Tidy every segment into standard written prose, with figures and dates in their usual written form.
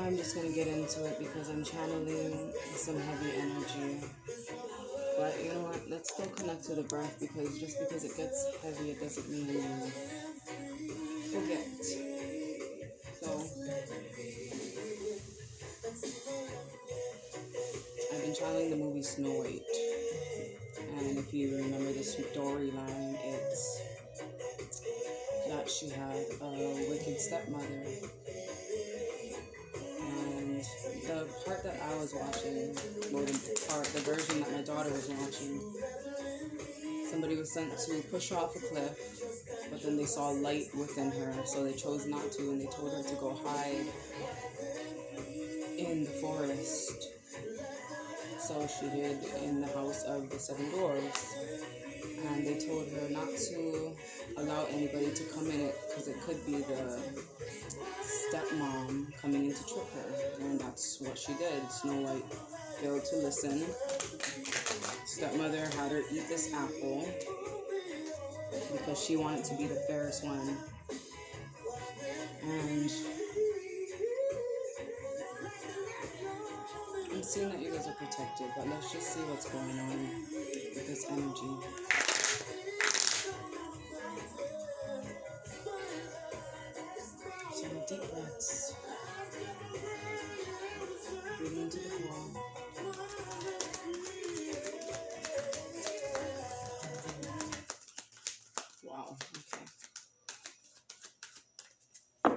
I'm just going to get into it because I'm channeling some heavy energy. But you know what? Let's still connect to the breath, because just because it gets heavy, it doesn't mean you forget. So, I've been channeling the movie Snow White. And if you remember the storyline, it's that she had a wicked stepmother. And the part that I was watching, or the version that my daughter was watching, somebody was sent to push her off a cliff, but then they saw light within her, so they chose not to, and they told her to go hide in the forest. So she hid in the house of the seven dwarves, and they told her not to allow anybody to come in it, because it could be the stepmom coming in to trick her, and that's what she did. Snow White failed to listen. Stepmother had her eat this apple because she wanted to be the fairest one. And I'm seeing that you guys are protected, but let's just see what's going on with this energy. So deep breaths. Breathing into the wall. Wow, okay.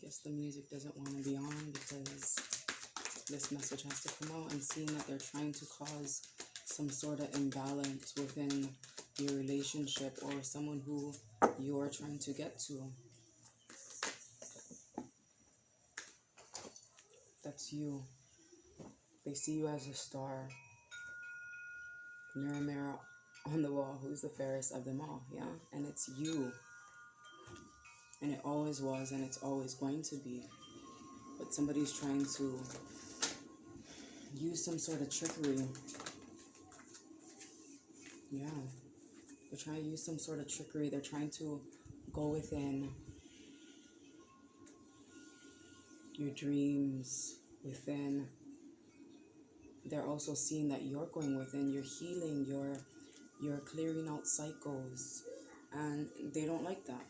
Guess the music doesn't want to be on because this message has to come out. I'm seeing that they're trying to cause some sort of imbalance within your relationship, or someone who you're trying to get to. That's you. They see you as a star. Mirror, mirror on the wall, who's the fairest of them all, yeah? And it's you. And it always was, and it's always going to be. But somebody's trying to use some sort of trickery. Yeah. They're trying to use some sort of trickery. They're trying to go within your dreams, within. They're also seeing that you're going within, you're healing, you're clearing out cycles, and they don't like that.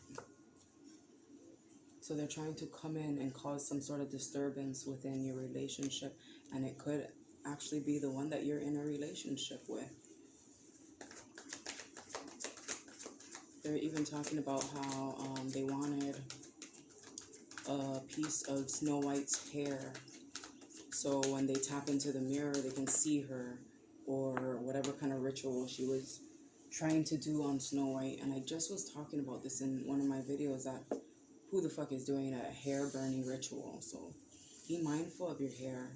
So they're trying to come in and cause some sort of disturbance within your relationship, and it could actually be the one that you're in a relationship with. They're even talking about how they wanted a piece of Snow White's hair, so when they tap into the mirror, they can see her, or whatever kind of ritual she was trying to do on Snow White. And I just was talking about this in one of my videos, that who the fuck is doing a hair burning ritual? So be mindful of your hair.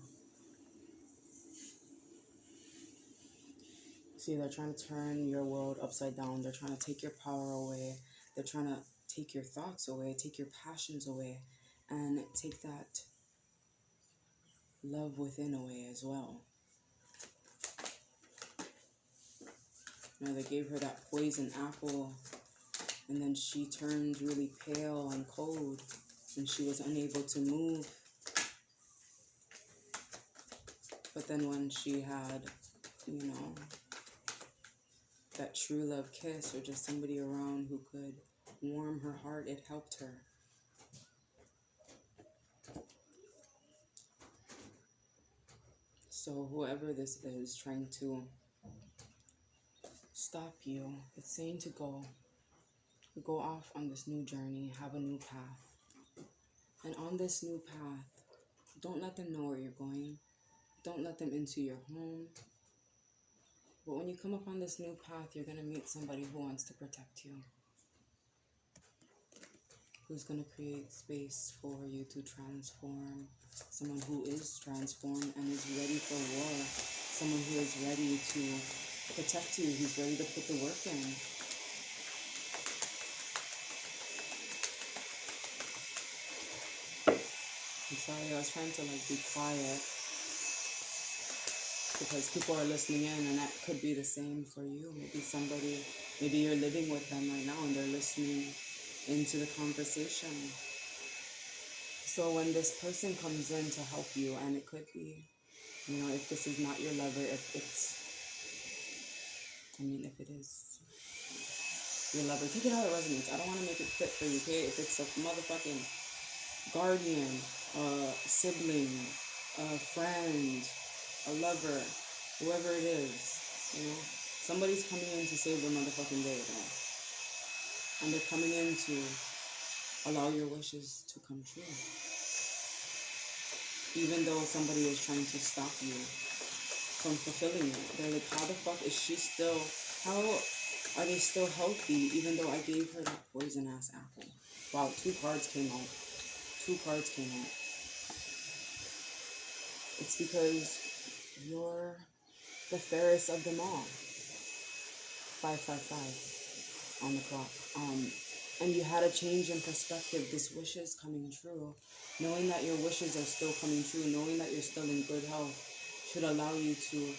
See, they're trying to turn your world upside down. They're trying to take your power away. They're trying to take your thoughts away, take your passions away, and take that love within away as well. Now, they gave her that poison apple, and then she turned really pale and cold, and she was unable to move. But then when she had, that true love kiss, or just somebody around who could warm her heart, it helped her. So whoever this is trying to stop you, it's saying to go off on this new journey, have a new path. And on this new path, don't let them know where you're going. Don't let them into your home. But when you come up on this new path, you're going to meet somebody who wants to protect you, who's going to create space for you to transform, someone who is transformed and is ready for war, someone who is ready to protect you, who's ready to put the work in. I'm sorry, I was trying to be quiet because people are listening in, and that could be the same for you. Maybe you're living with them right now and they're listening into the conversation. So when this person comes in to help you, and it could be, you know, if this is not your lover, if it is your lover, take it how it resonates. I don't want to make it fit for you, okay? If it's a motherfucking guardian, a sibling, a friend, a lover, whoever it is, you know, somebody's coming in to save the motherfucking day, though. And they're coming in to allow your wishes to come true. Even though somebody is trying to stop you from fulfilling it. They're like, how the fuck is she still, how are they still healthy even though I gave her that poison ass apple? Wow, 2 cards came out. 2 cards came out. It's because you're the fairest of them all. 555 on the clock. And you had a change in perspective. This wish is coming true. Knowing that your wishes are still coming true, knowing that you're still in good health, should allow you to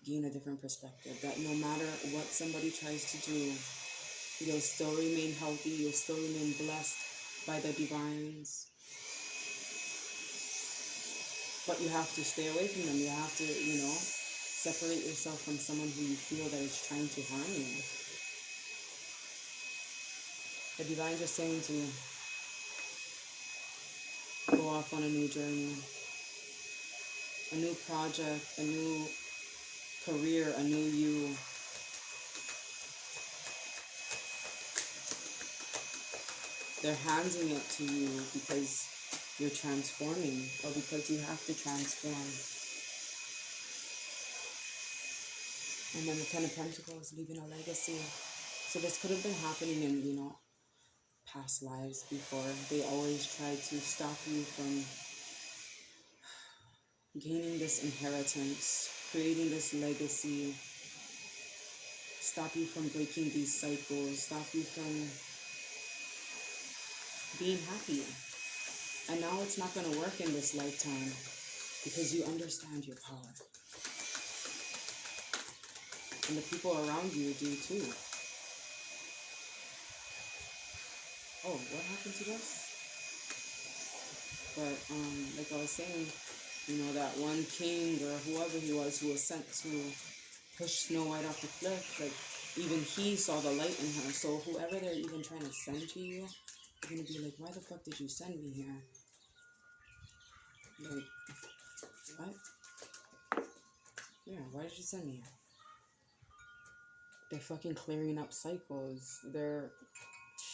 gain a different perspective. That no matter what somebody tries to do, you'll still remain healthy, you'll still remain blessed by the divines. But you have to stay away from them. You have to, you know, separate yourself from someone who you feel that is trying to harm you. The divines are saying to go off on a new journey, a new project, a new career, a new you. They're handing it to you because you're transforming, or because you have to transform. And then the 10 of Pentacles, leaving a legacy. So this could have been happening in, you know, past lives before. They always try to stop you from gaining this inheritance, creating this legacy, stop you from breaking these cycles, stop you from being happy. And now it's not going to work in this lifetime because you understand your power. And the people around you do too. Oh, what happened to this? But like I was saying, you know, that one king or whoever he was who was sent to push Snow White off the cliff, like even he saw the light in her. So whoever they're even trying to send to you, you're gonna be like, why the fuck did you send me here? Like, what? Yeah, why did you send me here? They're fucking clearing up cycles. They're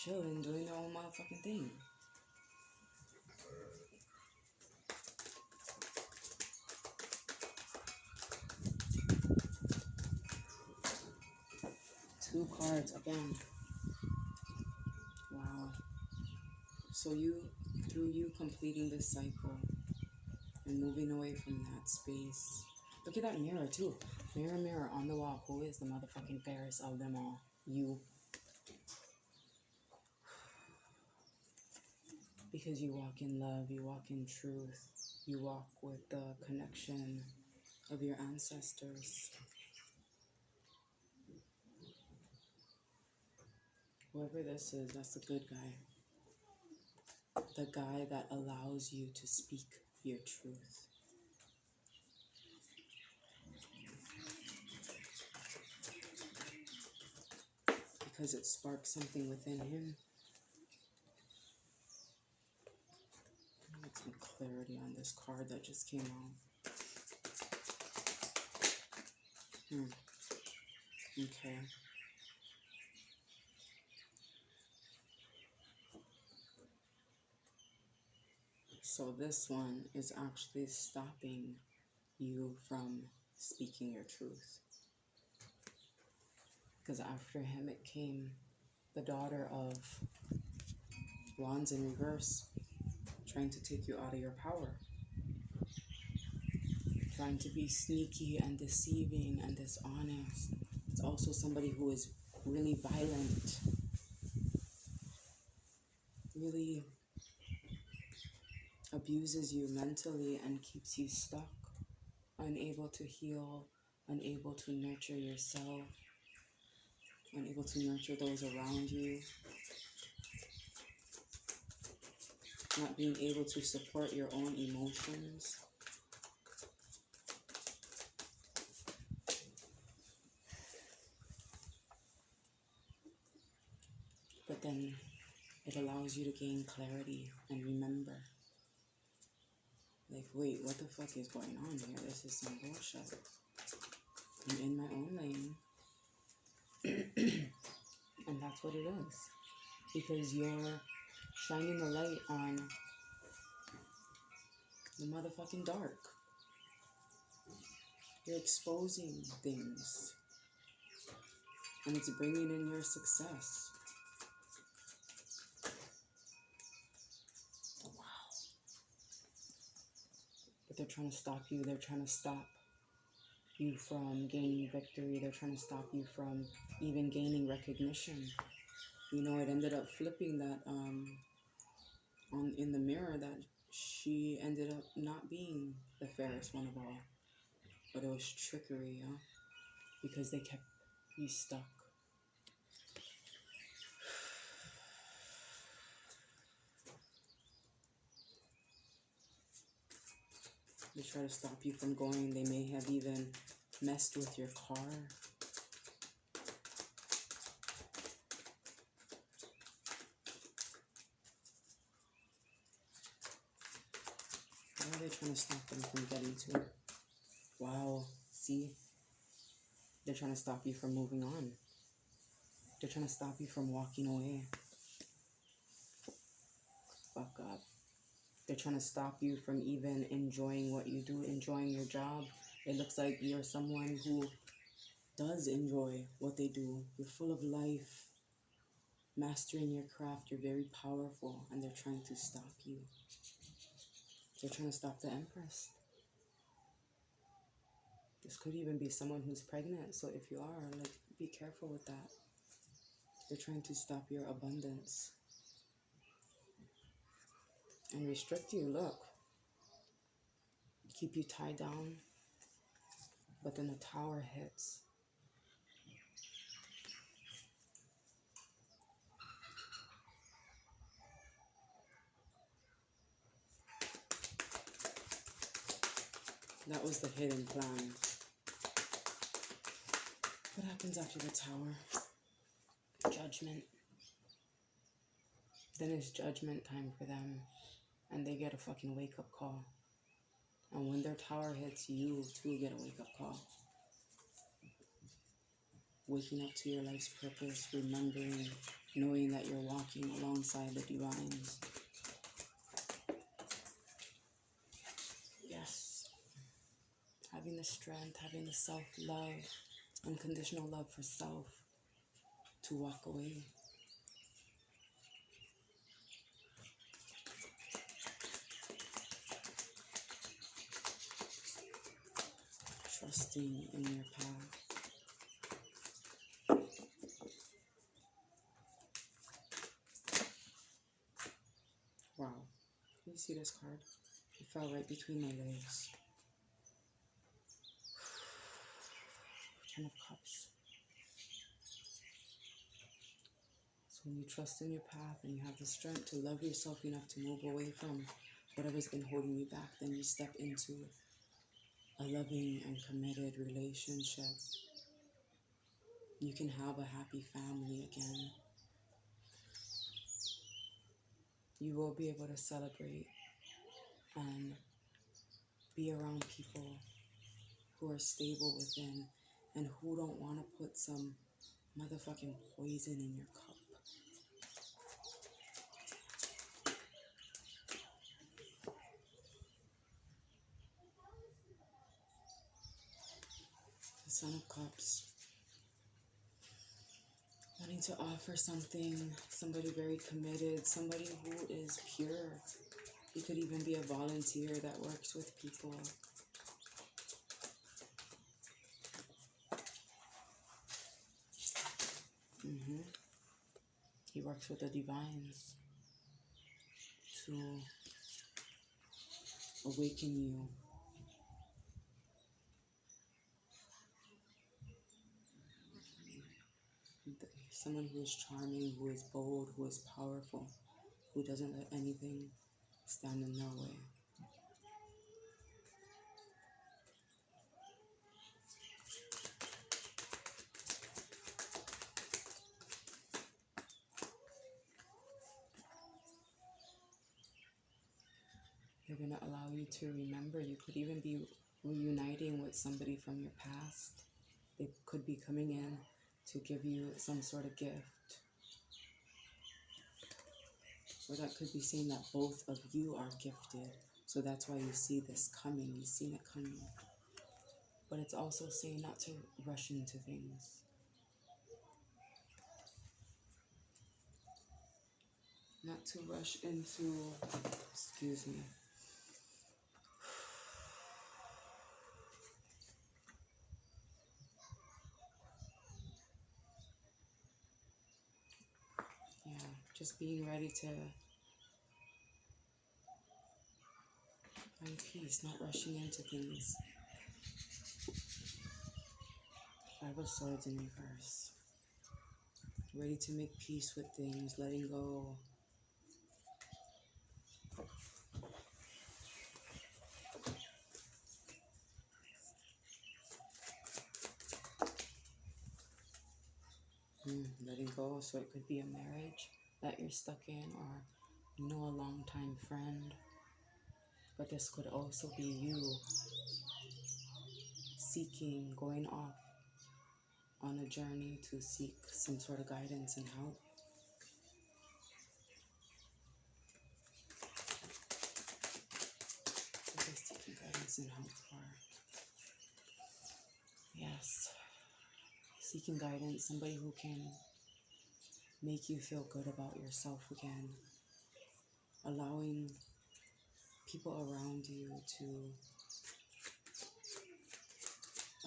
chilling, doing their own motherfucking thing. Two cards again. Wow. So through you completing this cycle and moving away from that space. Look at that mirror too. Mirror, mirror on the wall. Who is the motherfucking fairest of them all? You. Because you walk in love, you walk in truth, you walk with the connection of your ancestors. Whoever this is, that's a good guy. The guy that allows you to speak your truth. Because it sparks something within him. Get some clarity on this card that just came out. Okay. So this one is actually stopping you from speaking your truth. Because after him it came the daughter of Wands in reverse, trying to take you out of your power. Trying to be sneaky and deceiving and dishonest. It's also somebody who is really violent. Really abuses you mentally and keeps you stuck. Unable to heal, unable to nurture yourself, unable to nurture those around you. not being able to support your own emotions. But then it allows you to gain clarity and remember. Like, wait, what the fuck is going on here? This is some bullshit. I'm in my own lane. And that's what it is. Because you're shining the light on the motherfucking dark. You're exposing things. And it's bringing in your success. Wow. But they're trying to stop you. They're trying to stop you from gaining victory. They're trying to stop you from even gaining recognition. You know, it ended up flipping that in the mirror, that she ended up not being the fairest one of all. But it was trickery, yeah? Because they kept you stuck. They try to stop you from going. They may have even messed with your car. Why are they trying to stop them from getting to it? Wow, see? They're trying to stop you from moving on. They're trying to stop you from walking away. Fuck up. They're trying to stop you from even enjoying what you do, enjoying your job. It looks like you're someone who does enjoy what they do. You're full of life, mastering your craft. You're very powerful, and they're trying to stop you. They're trying to stop the Empress. This could even be someone who's pregnant, so if you are, like, be careful with that. They're trying to stop your abundance and restrict you. Look, keep you tied down, but then the tower hits. That was the hidden plan. What happens after the tower? Judgment. Then it's judgment time for them, and they get a fucking wake-up call. And when their tower hits, you too get a wake-up call. Waking up to your life's purpose, remembering, knowing that you're walking alongside the divines. Yes. Having the strength, having the self-love, unconditional love for self to walk away. Trusting in your path. Wow. Can you see this card? It fell right between my legs. Ten of Cups. So when you trust in your path and you have the strength to love yourself enough to move away from whatever's been holding you back, then you step into a loving and committed relationship. You can have a happy family again. You will be able to celebrate and be around people who are stable within and who don't want to put some motherfucking poison in your cup. The Son of Cups. Wanting to offer something, somebody very committed, somebody who is pure. You could even be a volunteer that works with people. He works with the divines to awaken you. Someone who is charming, who is bold, who is powerful, who doesn't let anything stand in their way. They're going to allow you to remember. You could even be reuniting with somebody from your past. They could be coming in to give you some sort of gift. Or that could be saying that both of you are gifted. So that's why you see this coming. You've seen it coming. But it's also saying not to rush into things. Not to rush into, excuse me. Yeah, just being ready to find peace, not rushing into things. Five of Swords in reverse. Ready to make peace with things, letting go. Letting go, so it could be a marriage that you're stuck in, or a long-time friend. But this could also be you seeking, going off on a journey to seek some sort of guidance and help. What are they seeking guidance and help for? Yes. Seeking guidance, somebody who can make you feel good about yourself again. Allowing people around you to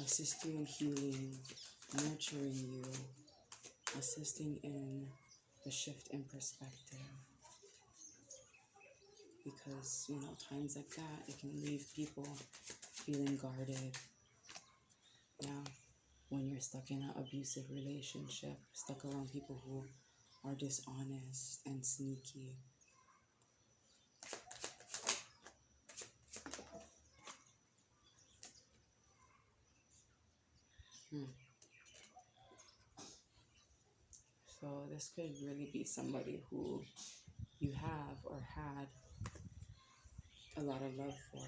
assist you in healing, nurturing you, assisting in the shift in perspective. Because, times like that, it can leave people feeling guarded. Yeah, when you're stuck in an abusive relationship, stuck around people who are dishonest and sneaky. So this could really be somebody who you have or had a lot of love for,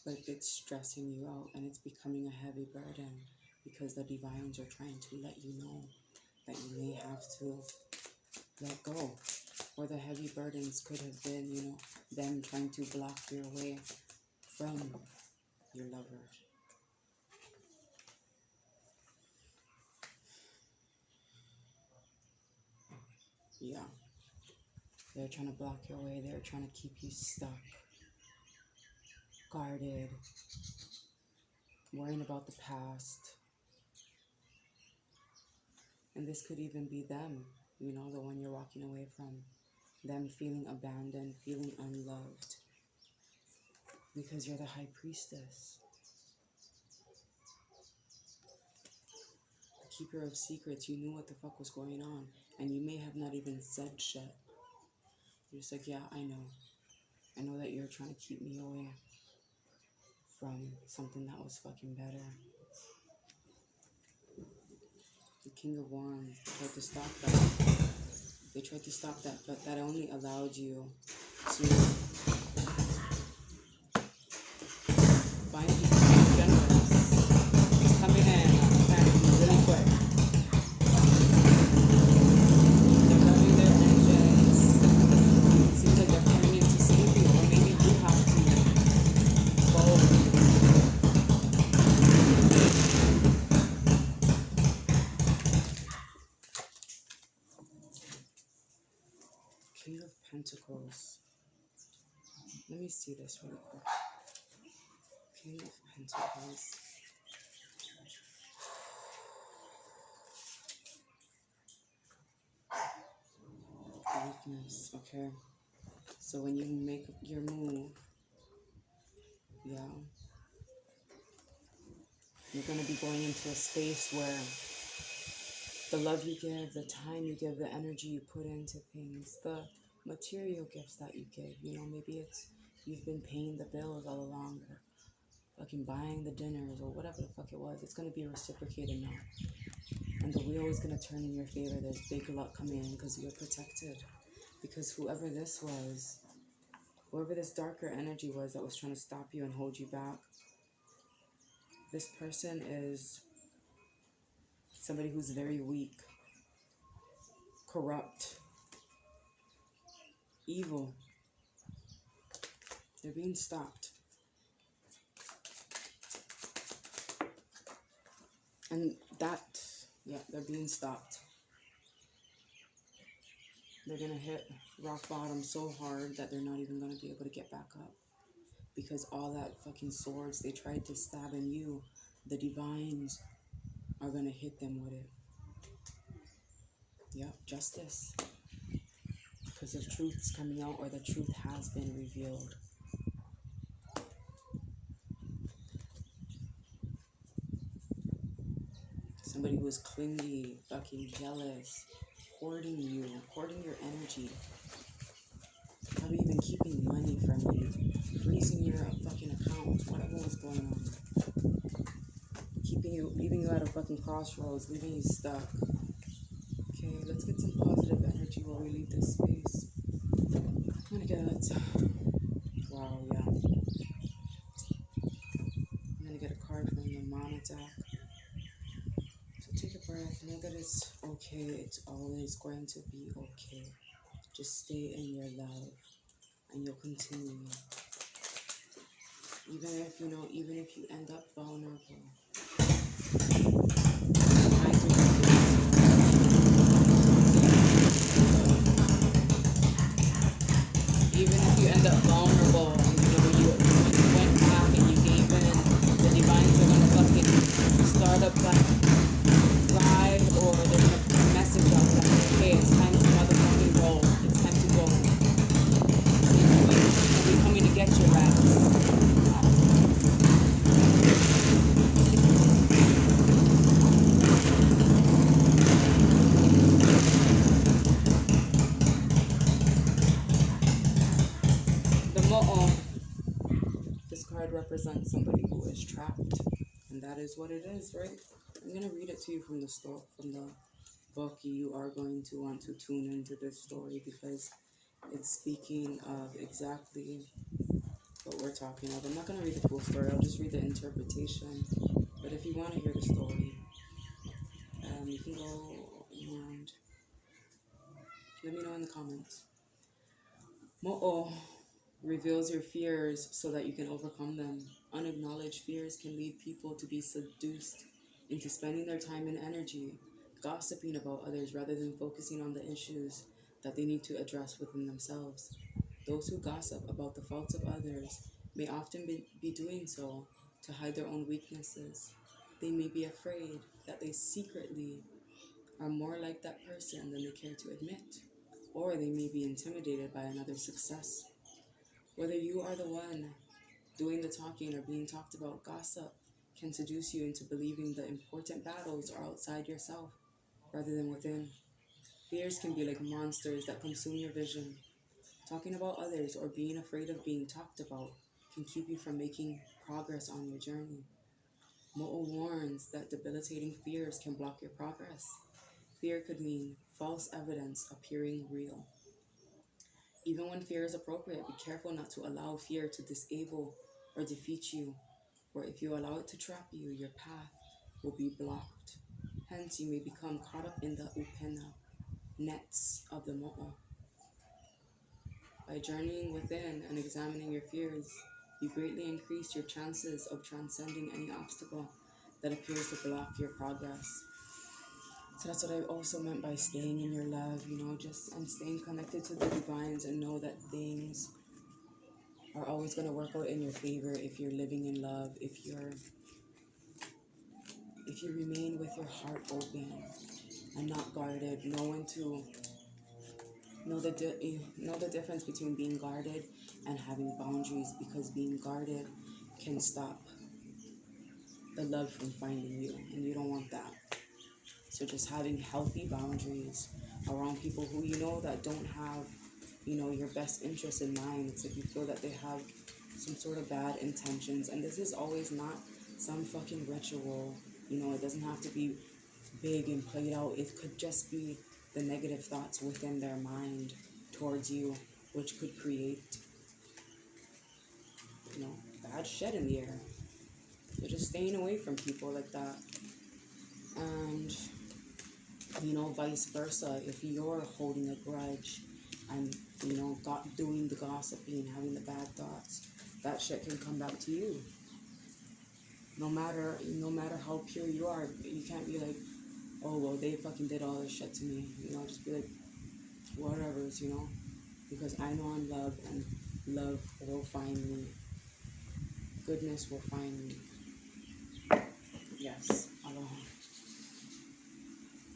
but it's stressing you out and it's becoming a heavy burden because the divines are trying to let you know that you may have to let go. Or the heavy burdens could have been, them trying to block your way from your lover. Yeah. They're trying to block your way. They're trying to keep you stuck, guarded, worrying about the past. And this could even be them, the one you're walking away from. Them feeling abandoned, feeling unloved. Because you're the high priestess. The keeper of secrets. You knew what the fuck was going on. And you may have not even said shit. You're just like, yeah, I know. I know that you're trying to keep me away from something that was fucking better. The King of Wands tried to stop that. They tried to stop that, but that only allowed you to find people generous. It's coming in really quick. They're rubbing their engines. It seems like they're coming in to save you, or maybe you have to go. King of Pentacles. Let me see this really quick. King of Pentacles. Weakness. Okay. So when you make your move, yeah, you're going to be going into a space where the love you give, the time you give, the energy you put into things, the material gifts that you give. You know, maybe it's you've been paying the bills all along, or fucking buying the dinners, or whatever the fuck it was. It's gonna be reciprocated now, and the wheel is gonna turn in your favor. There's big luck coming in because you're protected. Because whoever this was, whoever this darker energy was that was trying to stop you and hold you back, this person is somebody who's very weak, corrupt, evil. They're being stopped. And they're being stopped. They're going to hit rock bottom so hard that they're not even going to be able to get back up. Because all that fucking swords they tried to stab in you, the divines are going to hit them with it. Yep, justice. Because the truth's coming out, or the truth has been revealed. Somebody who is clingy, fucking jealous, hoarding you, hoarding your energy. Probably even keeping money from you, freezing your fucking account, whatever was going on. Leaving you at a fucking crossroads, leaving you stuck. Okay, let's get some positive energy while we leave this space. I'm gonna get wow, yeah. I'm gonna get a card from the Mana deck. So take a breath, know that it's okay, it's always going to be okay. Just stay in your love, and you'll continue. Even if you end up vulnerable. Even if you end up vulnerable, and you went back and you gave in, the divines are gonna fucking start up that ride, or they're gonna put a message out that, hey, it's time to motherfucking roll. It's time to go. We're coming to get your ass. This card represents somebody who is trapped, and that is what it is, right? I'm gonna read it to you from the book. You are going to want to tune into this story because it's speaking of exactly what we're talking of. I'm not gonna read the full story. I'll just read the interpretation. But if you want to hear the story, you can go and let me know in the comments. Mo'o reveals your fears so that you can overcome them. Unacknowledged fears can lead people to be seduced into spending their time and energy gossiping about others rather than focusing on the issues that they need to address within themselves. Those who gossip about the faults of others may often be doing so to hide their own weaknesses. They may be afraid that they secretly are more like that person than they care to admit, or they may be intimidated by another's success. Whether you are the one doing the talking or being talked about, gossip can seduce you into believing the important battles are outside yourself rather than within. Fears can be like monsters that consume your vision. Talking about others or being afraid of being talked about can keep you from making progress on your journey. Mo'o warns that debilitating fears can block your progress. Fear could mean false evidence appearing real. Even when fear is appropriate, be careful not to allow fear to disable or defeat you, or if you allow it to trap you, your path will be blocked. Hence, you may become caught up in the upena, nets of the mo'o. By journeying within and examining your fears, you greatly increase your chances of transcending any obstacle that appears to block your progress. So that's what I also meant by staying in your love, and staying connected to the divines, and know that things are always going to work out in your favor if you're living in love, if you remain with your heart open and not guarded, know the difference between being guarded and having boundaries, because being guarded can stop the love from finding you, and you don't want that. So just having healthy boundaries around people who that don't have you know, your best interest in mind. It's like you feel that they have some sort of bad intentions. And this is always not some fucking ritual. You know, it doesn't have to be big and played out. It could just be the negative thoughts within their mind towards you, which could create, you know, bad shit in the air. So just staying away from people like that. And, you know, vice versa. If you're holding a grudge and, you know, doing the gossiping, having the bad thoughts, that shit can come back to you. No matter how pure you are, you can't be like, oh, well, they fucking did all this shit to me. You know, just be like, whatever's, you know, because I know I'm loved, and love will find me. Goodness will find me. Yes, aloha.